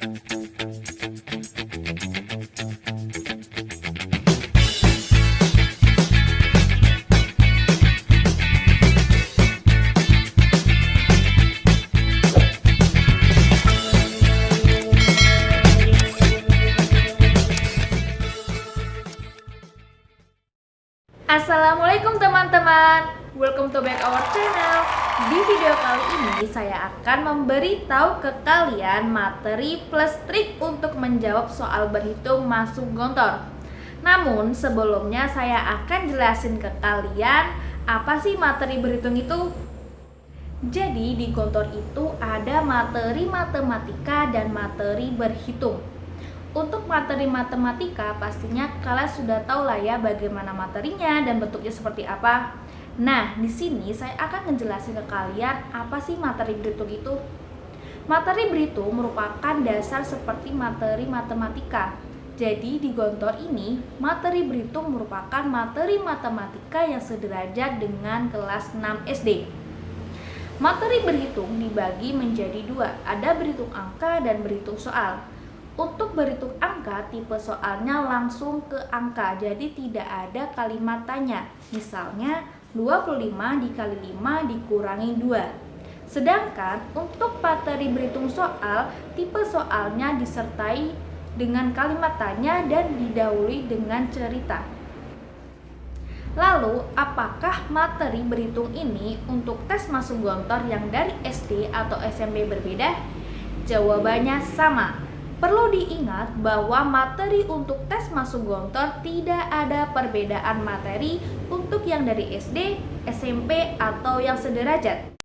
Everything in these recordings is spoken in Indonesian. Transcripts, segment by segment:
Assalamualaikum teman-teman, welcome to back our channel. Di video kali ini saya akan memberitahu ke kalian materi plus trik untuk menjawab soal berhitung masuk gontor. Namun sebelumnya saya akan jelasin ke kalian apa sih materi berhitung itu. Jadi di gontor itu ada materi matematika dan materi berhitung. Untuk materi matematika pastinya kalian sudah tahu lah ya bagaimana materinya dan bentuknya seperti apa. Nah, di sini saya akan ngejelasin ke kalian apa sih materi berhitung itu. Materi berhitung merupakan dasar seperti materi matematika. Jadi di gontor ini, materi berhitung merupakan materi matematika yang sederajat dengan kelas 6 SD. Materi berhitung dibagi menjadi dua, ada berhitung angka dan berhitung soal. Untuk berhitung angka, tipe soalnya langsung ke angka, jadi tidak ada kalimat tanya. Misalnya 25 dikali 5 dikurangi 2. Sedangkan untuk materi berhitung soal, tipe soalnya disertai dengan kalimat tanya dan didahului dengan cerita. Lalu, apakah materi berhitung ini untuk tes masuk gontor yang dari SD atau SMP berbeda? Jawabannya sama. Perlu diingat bahwa materi untuk tes masuk gontor tidak ada perbedaan materi untuk yang dari SD, SMP, atau yang sederajat.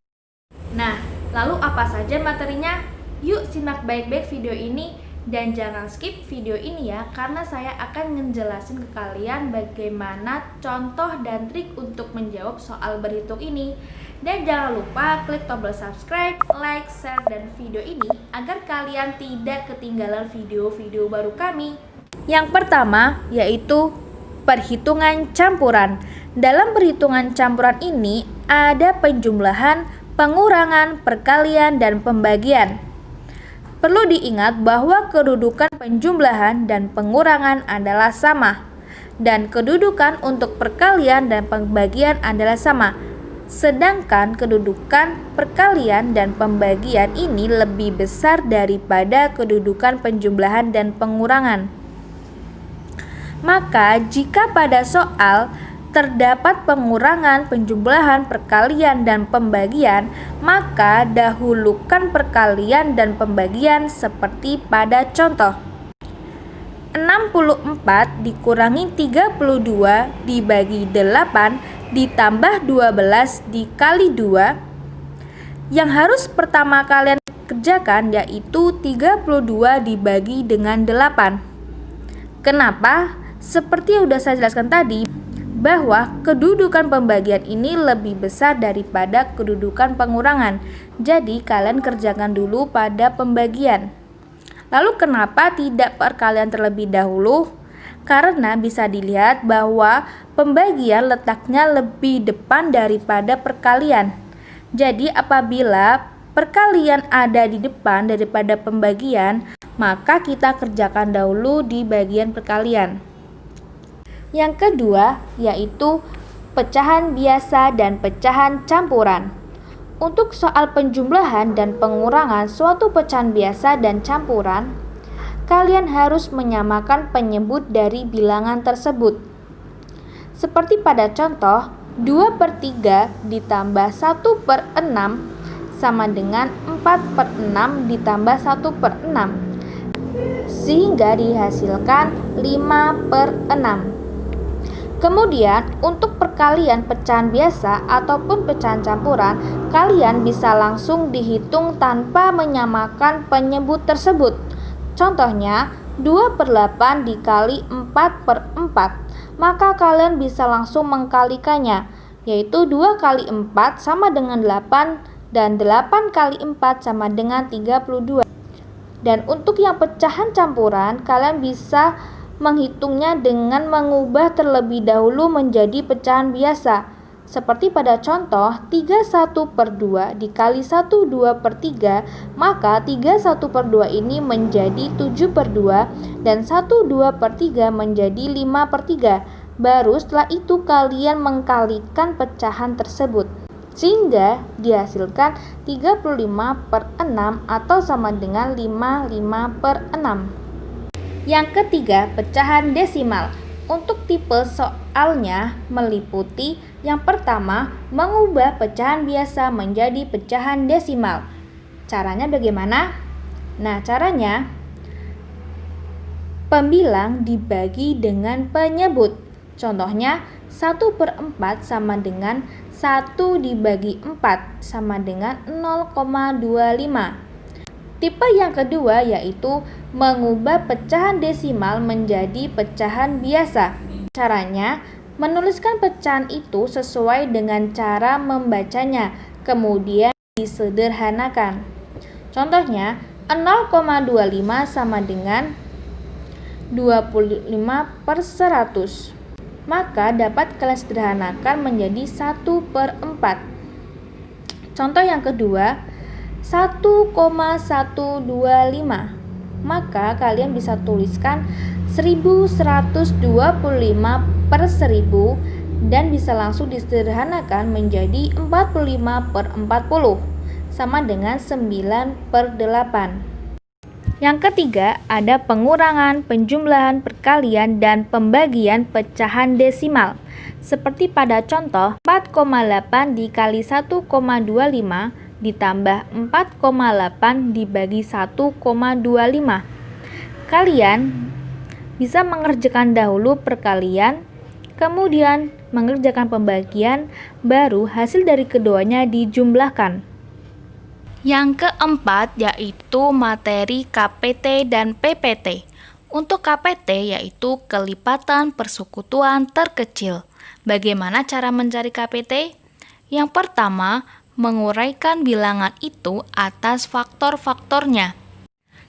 Nah, lalu apa saja materinya? Yuk simak baik-baik video ini dan jangan skip video ini ya, karena saya akan ngejelasin ke kalian bagaimana contoh dan trik untuk menjawab soal berhitung ini. Dan jangan lupa klik tombol subscribe, like, share, dan video ini agar kalian tidak ketinggalan video-video baru kami. Yang pertama yaitu perhitungan campuran. Dalam perhitungan campuran ini ada penjumlahan, pengurangan, perkalian, dan pembagian. Perlu diingat bahwa kedudukan penjumlahan dan pengurangan adalah sama, dan kedudukan untuk perkalian dan pembagian adalah sama. Sedangkan kedudukan perkalian dan pembagian ini lebih besar daripada kedudukan penjumlahan dan pengurangan. Maka jika pada soal terdapat pengurangan, penjumlahan, perkalian, dan pembagian, maka dahulukan perkalian dan pembagian seperti pada contoh. 64 dikurangi 32 dibagi 8 ditambah 12 dikali 2. Yang harus pertama kalian kerjakan yaitu 32 dibagi dengan 8. Kenapa? Seperti yang sudah saya jelaskan tadi, bahwa kedudukan pembagian ini lebih besar daripada kedudukan pengurangan. Jadi kalian kerjakan dulu pada pembagian. Lalu kenapa tidak perkalian terlebih dahulu? Karena bisa dilihat bahwa pembagian letaknya lebih depan daripada perkalian. Jadi apabila perkalian ada di depan daripada pembagian, maka kita kerjakan dahulu di bagian perkalian. Yang kedua yaitu pecahan biasa dan pecahan campuran. Untuk soal penjumlahan dan pengurangan suatu pecahan biasa dan campuran, kalian harus menyamakan penyebut dari bilangan tersebut. Seperti pada contoh, 2/3 ditambah 1/6 sama dengan 4/6 ditambah 1/6, sehingga dihasilkan 5/6. Kemudian untuk perkalian pecahan biasa ataupun pecahan campuran, kalian bisa langsung dihitung tanpa menyamakan penyebut tersebut. Contohnya 2/8 dikali 4/4, maka kalian bisa langsung mengkalikannya, yaitu 2 kali 4 sama dengan 8 dan 8 kali 4 sama dengan 32. Dan untuk yang pecahan campuran, kalian bisa menghitungnya dengan mengubah terlebih dahulu menjadi pecahan biasa. Seperti pada contoh 31/2 dikali 12/3, maka 31/2 ini menjadi 7/2 dan 12/3 menjadi 5/3. Baru setelah itu kalian mengkalikan pecahan tersebut, sehingga dihasilkan 35/6 atau sama dengan 55/6. Yang ketiga, pecahan desimal. Untuk tipe soalnya meliputi yang pertama, mengubah pecahan biasa menjadi pecahan desimal. Caranya bagaimana? Nah, caranya pembilang dibagi dengan penyebut. Contohnya 1/4 sama dengan 1 dibagi 4 sama dengan 0,25. Tipe yang kedua yaitu mengubah pecahan desimal menjadi pecahan biasa. Caranya, menuliskan pecahan itu sesuai dengan cara membacanya, kemudian disederhanakan. Contohnya, 0,25 sama dengan 25/100. Maka dapat kalian sederhanakan menjadi 1/4. Contoh yang kedua, 1,125. Maka kalian bisa tuliskan 1125/1000 dan bisa langsung disederhanakan menjadi 45/40 sama dengan 9/8. Yang ketiga, ada pengurangan, penjumlahan, perkalian, dan pembagian pecahan desimal. Seperti pada contoh 4,8 dikali 1,25 ditambah 4,8 dibagi 1,25. Kalian bisa mengerjakan dahulu perkalian, kemudian mengerjakan pembagian, baru hasil dari keduanya dijumlahkan. Yang keempat yaitu materi KPT dan PPT. Untuk KPT yaitu kelipatan persekutuan terkecil. Bagaimana cara mencari KPT? Yang pertama, menguraikan bilangan itu atas faktor-faktornya.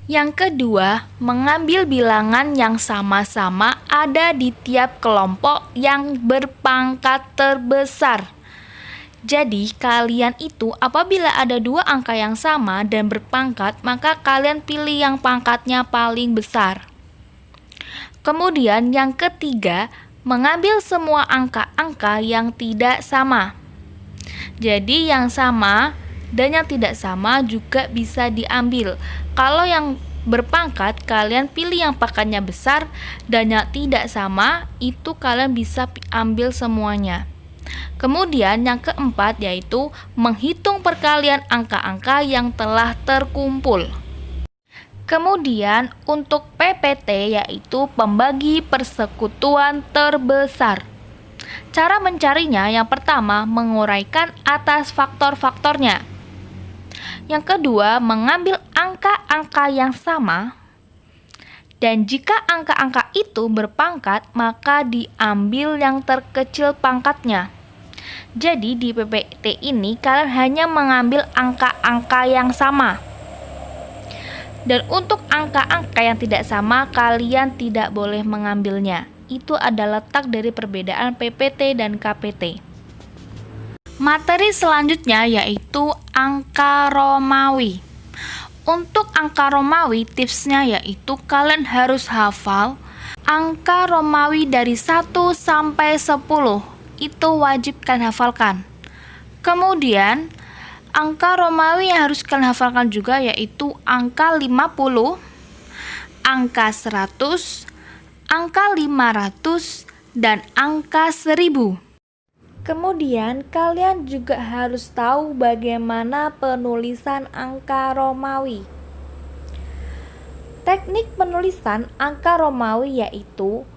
Yang kedua, mengambil bilangan yang sama-sama ada di tiap kelompok yang berpangkat terbesar. Jadi, kalian itu apabila ada dua angka yang sama dan berpangkat, maka kalian pilih yang pangkatnya paling besar. Kemudian yang ketiga, mengambil semua angka-angka yang tidak sama. Jadi yang sama dan yang tidak sama juga bisa diambil. Kalau yang berpangkat, kalian pilih yang pangkatnya besar, dan yang tidak sama, itu kalian bisa ambil semuanya. Kemudian yang keempat yaitu menghitung perkalian angka-angka yang telah terkumpul. Kemudian untuk PPT yaitu pembagi persekutuan terbesar. Cara mencarinya yang pertama menguraikan atas faktor-faktornya. Yang kedua mengambil angka-angka yang sama. Dan jika angka-angka itu berpangkat maka diambil yang terkecil pangkatnya. Jadi di PPT ini kalian hanya mengambil angka-angka yang sama. Dan untuk angka-angka yang tidak sama kalian tidak boleh mengambilnya. Itu adalah letak dari perbedaan PPT dan KPT. Materi selanjutnya yaitu angka Romawi. Untuk angka Romawi tipsnya yaitu kalian harus hafal angka Romawi dari 1 sampai 10. Itu wajib kalian hafalkan. Kemudian angka Romawi yang harus kalian hafalkan juga yaitu angka 50, angka 100, angka 500, dan angka 1000. Kemudian kalian juga harus tahu bagaimana penulisan angka Romawi. Teknik penulisan angka Romawi yaitu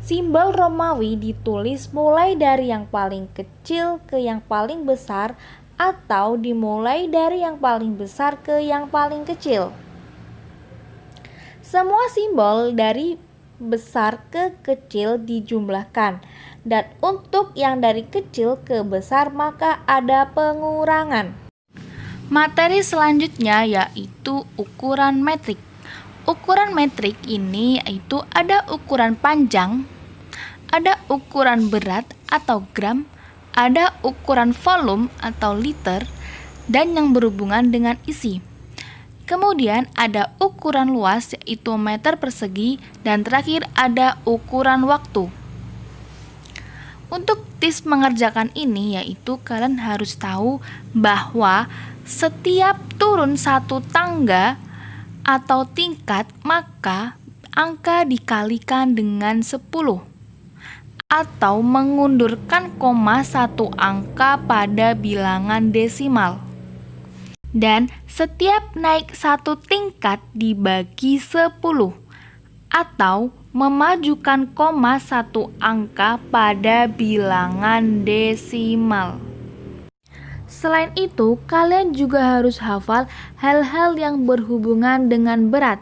simbol Romawi ditulis mulai dari yang paling kecil ke yang paling besar atau dimulai dari yang paling besar ke yang paling kecil. Semua simbol dari besar ke kecil dijumlahkan, dan untuk yang dari kecil ke besar maka ada pengurangan. Materi selanjutnya yaitu ukuran metrik. Ukuran metrik ini yaitu ada ukuran panjang, ada ukuran berat atau gram, ada ukuran volume atau liter, dan yang berhubungan dengan isi. Kemudian ada ukuran luas yaitu meter persegi, dan terakhir ada ukuran waktu. Untuk tips mengerjakan ini yaitu kalian harus tahu bahwa setiap turun satu tangga atau tingkat maka angka dikalikan dengan 10 atau mengundurkan koma satu angka pada bilangan desimal. Dan setiap naik satu tingkat dibagi 10 atau memajukan koma satu angka pada bilangan desimal. Selain itu, kalian juga harus hafal hal-hal yang berhubungan dengan berat,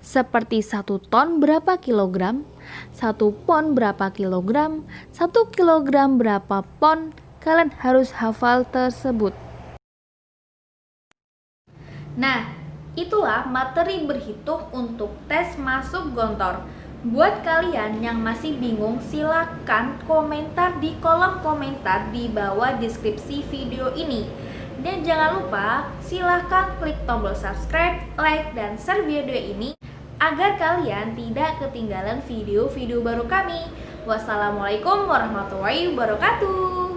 seperti 1 ton berapa kilogram, 1 pon berapa kilogram, 1 kilogram berapa pon. Kalian harus hafal tersebut. Nah, itulah materi berhitung untuk tes masuk Gontor. Buat kalian yang masih bingung, silakan komentar di kolom komentar di bawah deskripsi video ini. Dan jangan lupa, silakan klik tombol subscribe, like, dan share video ini agar kalian tidak ketinggalan video-video baru kami. Wassalamualaikum warahmatullahi wabarakatuh.